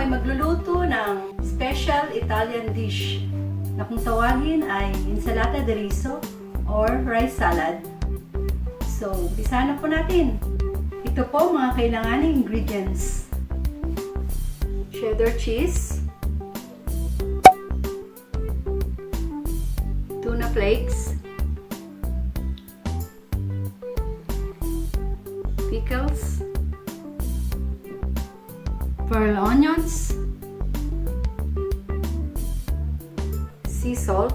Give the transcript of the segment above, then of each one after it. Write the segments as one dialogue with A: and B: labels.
A: ay magluluto ng special Italian dish na kung tawagin ay insalata de riso or rice salad. So, umpisa na po natin. Ito po mga kailanganing ingredients. Cheddar cheese, tuna flakes, pickles, pearl onions, sea salt,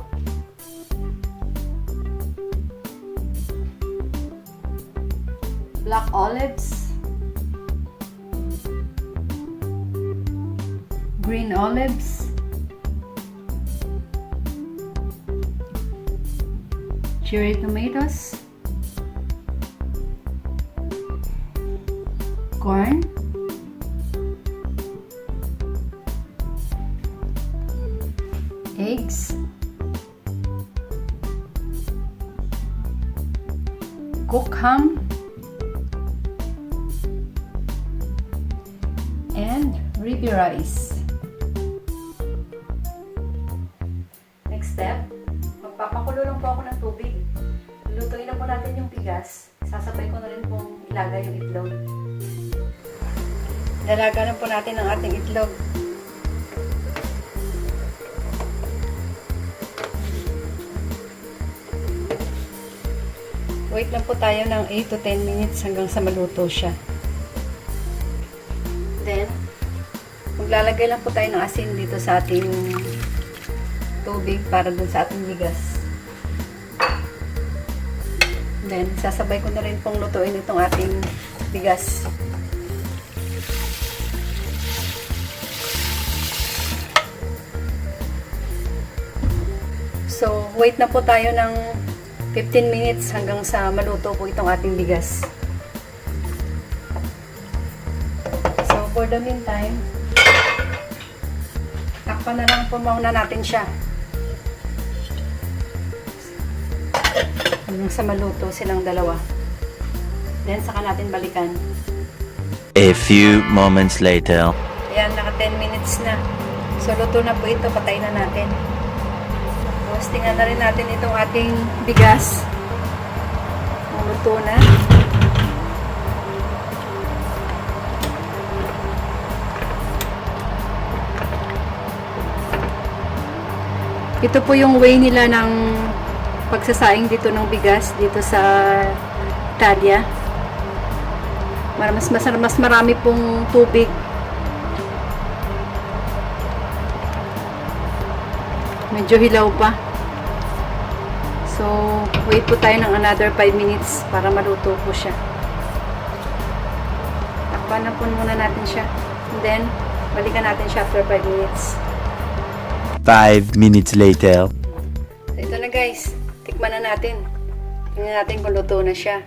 A: black olives, green olives, cherry tomatoes, corn, eggs, cooked ham, and Ribe Rice. Next step, magpapakulo lang po ako ng tubig. Lutuin na po natin yung bigas. Sasabay ko na rin pong ilagay yung itlog. Ilalaga na po natin ang ating itlog. Wait lang po tayo ng 8 to 10 minutes hanggang sa maluto siya. Then, maglalagay lang po tayo ng asin dito sa ating tubig para dun sa ating bigas. Then, sasabay ko na rin pong lutuin itong ating bigas. So, wait na po tayo ng 15 minutes hanggang sa maluto po itong ating bigas. So, for the meantime, takpan na lang po muna natin siya. Hanggang sa maluto silang dalawa. Then, saka natin balikan.
B: A few moments later.
A: Ayan, naka 10 minutes na. So, luto na po ito. Patay na natin. Tapos, tingnan na rin natin itong ating bigas. Luto na. Ito po yung way nila ng pagsasaing dito ng bigas dito sa Italia. Mas marami pong tubig. Medyo hilaw pa. So, wait po tayo ng another 5 minutes para maluto po siya. Takpan na po muna natin siya. And then, balikan natin siya after 5 minutes.
B: 5 minutes later.
A: So, ito na guys. Tikman na natin. Tingnan natin kung luto na siya.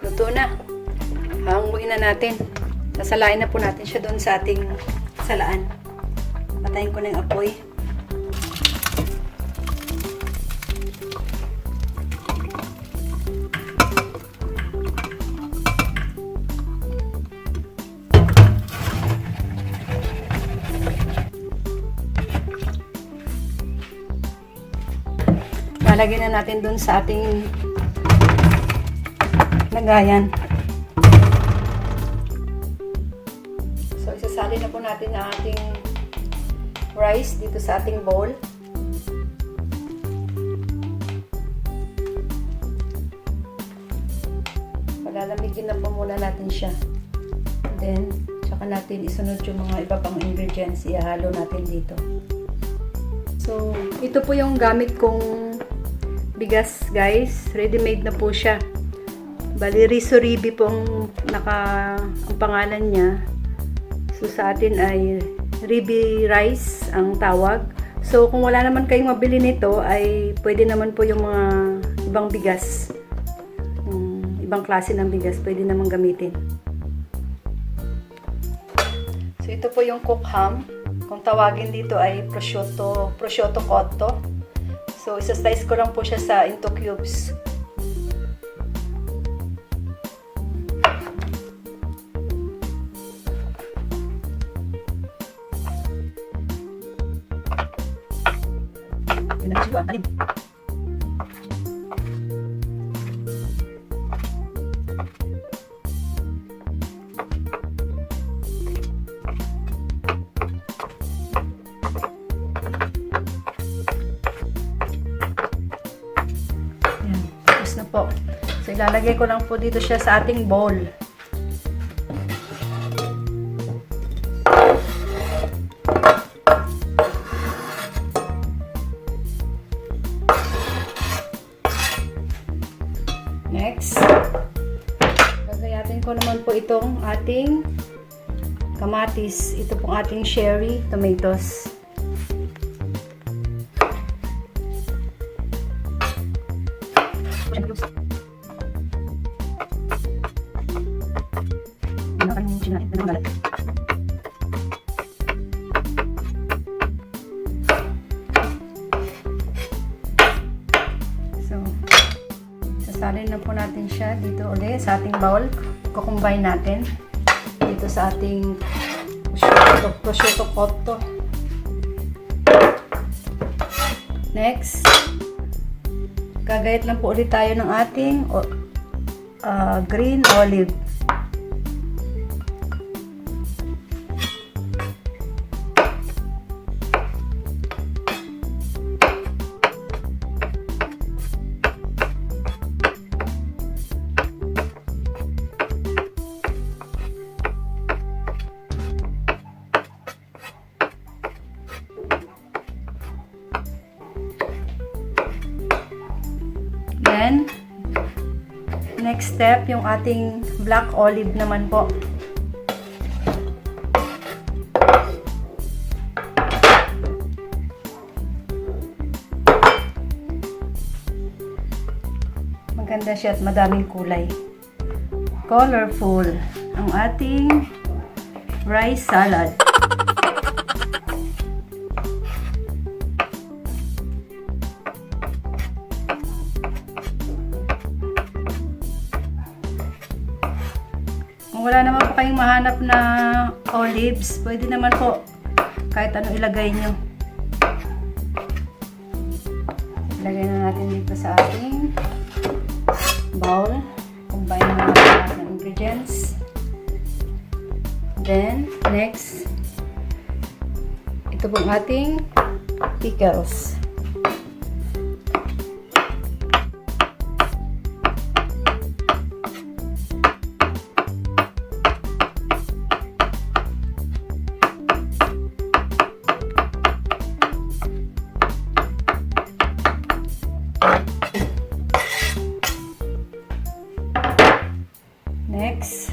A: Luto na. Hanguin na natin. Sasalain na po natin siya doon sa ating salaan. Patayin ko na yung apoy. Lalagyan na natin doon sa ating lagayan. So, isasali na po natin ang ating rice dito sa ating bowl. Palalamigin na po muna natin siya. Then, tsaka natin isunod yung mga iba pang ingredients. Ihalo natin dito. So, ito po yung gamit kong bigas, guys. Ready-made na po siya. Bali, Riso Ribe po ang pangalan niya. So, sa atin ay Ribe Rice ang tawag. So, kung wala naman kayong mabili nito, ay pwede naman po yung mga ibang bigas. Ibang klase ng bigas, pwede naman gamitin. So, ito po yung cooked ham. Kung tawagin dito ay prosciutto cotto. So, isa-slice ko lang po siya into cubes. Yun na siya. Alim. Na po. So, ilalagay ko lang po dito siya sa ating bowl. Next, gagayatin ko naman po itong ating kamatis. Ito pong ating cherry tomatoes. So, sasalin na po natin siya dito ulit sa ating bowl. Kukumbine natin dito sa ating prosciutto cotto. Next, gagayat lang po ulit tayo ng ating green olive. Then, next step, yung ating black olive naman po. Maganda siya at madaming kulay. Colorful ang ating rice salad. Kung wala naman po kayong mahanap na olives, pwede naman po kahit ano ilagay nyo. Ilagay na natin dito sa ating bowl. Combine na natin ang ingredients. Then, next, ito pong ating pickles. Next,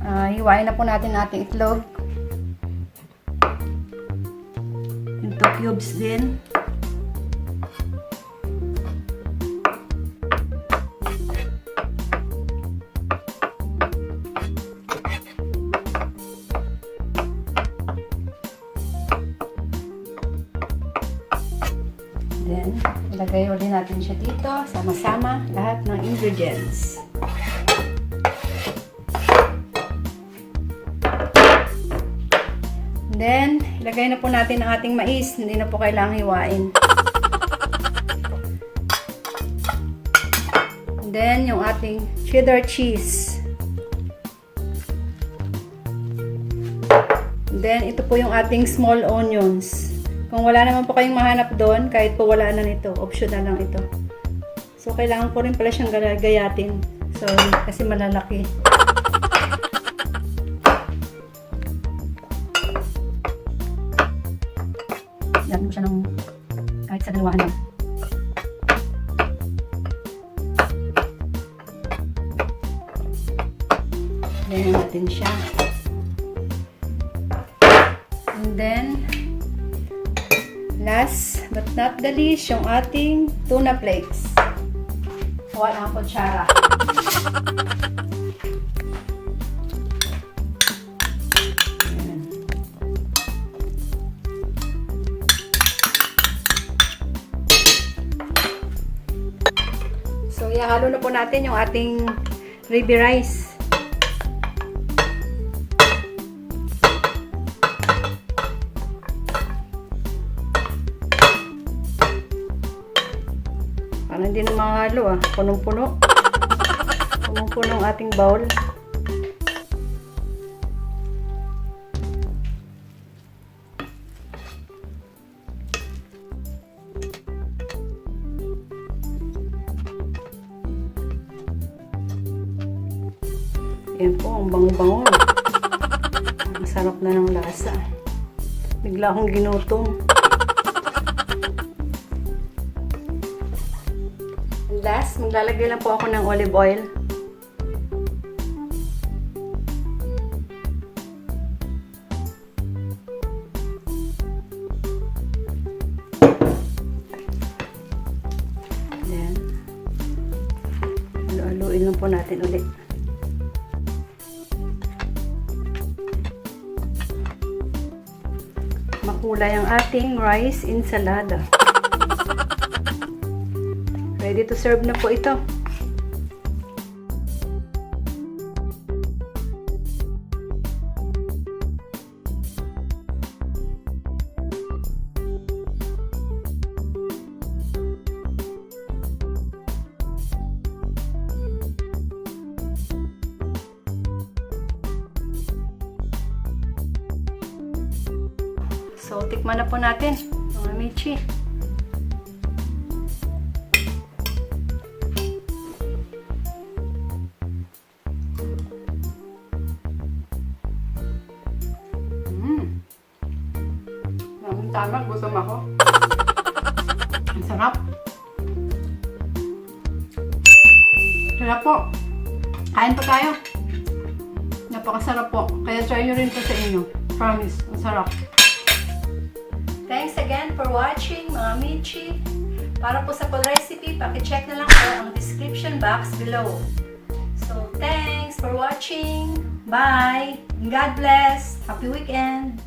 A: hiwain na po natin ating itlog into cubes din. Then, ilagay ulit natin siya dito, sama-sama lahat ng ingredients. Then, ilagay na po natin ang ating mais. Hindi na po kailangang hiwain. Then, yung ating cheddar cheese. Then, ito po yung ating small onions. Kung wala naman po kayong mahanap doon, kahit po wala na nito, optional lang ito. So, kailangan po rin pala siyang gayatin. So, kasi malalaki. Lagyan mo siya ng kahit sa dalawahan lang. Lagyan natin siya. And then, last but not the least, yung ating tuna flakes. Kuha ng kutsara. So, ihahalo na po natin yung ating Ribe Rice. Parang hindi na mahalo punong-puno. Punong-puno ang ating bowl. Yan po, ang bango-bango. Ang sarap na ng lasa. Bigla akong ginutom. And last, maglalagay lang po ako ng olive oil. Then, haluin lang po natin ulit. Makulay ang ating rice ensalada. Ready to serve na po ito. So, tikman na po natin, mga michi. Tama, gusto mo ako. Ang sarap. Sarap po. Kain po tayo. Napakasarap po. Kaya try nyo rin po sa inyo. Promise, ang sarap. Thanks again for watching, mga michi. Para po sa full recipe, paki-check na lang po ang description box below. So, thanks for watching. Bye. God bless. Happy weekend.